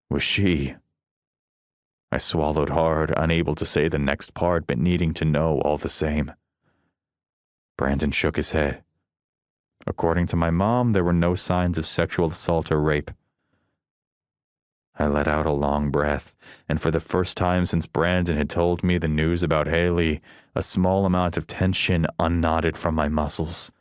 Was she? I swallowed hard, unable to say the next part, but needing to know all the same. Brandon shook his head. According to my mom, there were no signs of sexual assault or rape. I let out a long breath, and for the first time since Brandon had told me the news about Hailey, a small amount of tension unknotted from my muscles.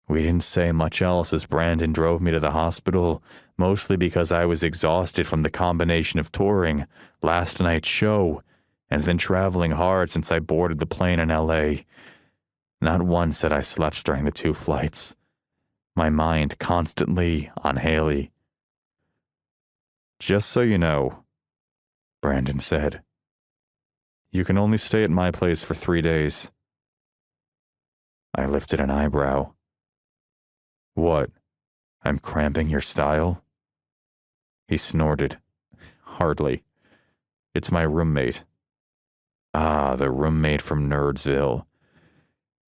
We didn't say much else as Brandon drove me to the hospital, mostly because I was exhausted from the combination of touring, last night's show, and then traveling hard since I boarded the plane in LA. Not once had I slept during the 2 flights. My mind constantly on Hailey. Just so you know, Brandon said, you can only stay at my place for 3 days. I lifted an eyebrow. What? I'm cramping your style? He snorted. Hardly. It's my roommate. Ah, the roommate from Nerdsville.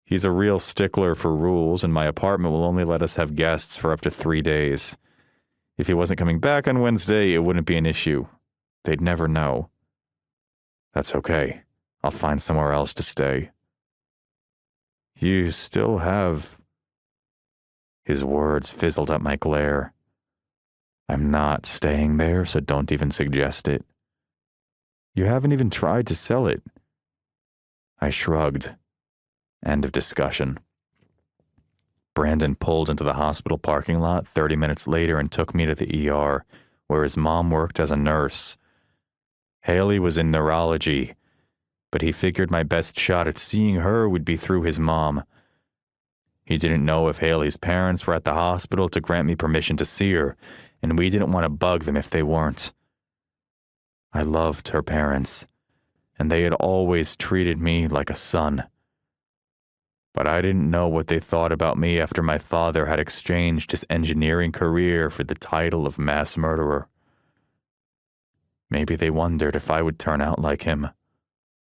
He's a real stickler for rules, and my apartment will only let us have guests for up to 3 days. If he wasn't coming back on Wednesday, it wouldn't be an issue. They'd never know. That's okay. I'll find somewhere else to stay. You still have... His words fizzled up my glare. I'm not staying there, so don't even suggest it. You haven't even tried to sell it. I shrugged. End of discussion. Brandon pulled into the hospital parking lot 30 minutes later and took me to the ER, where his mom worked as a nurse. Hailey was in neurology, but he figured my best shot at seeing her would be through his mom. He didn't know if Hailey's parents were at the hospital to grant me permission to see her, and we didn't want to bug them if they weren't. I loved her parents, and they had always treated me like a son. But I didn't know what they thought about me after my father had exchanged his engineering career for the title of mass murderer. Maybe they wondered if I would turn out like him.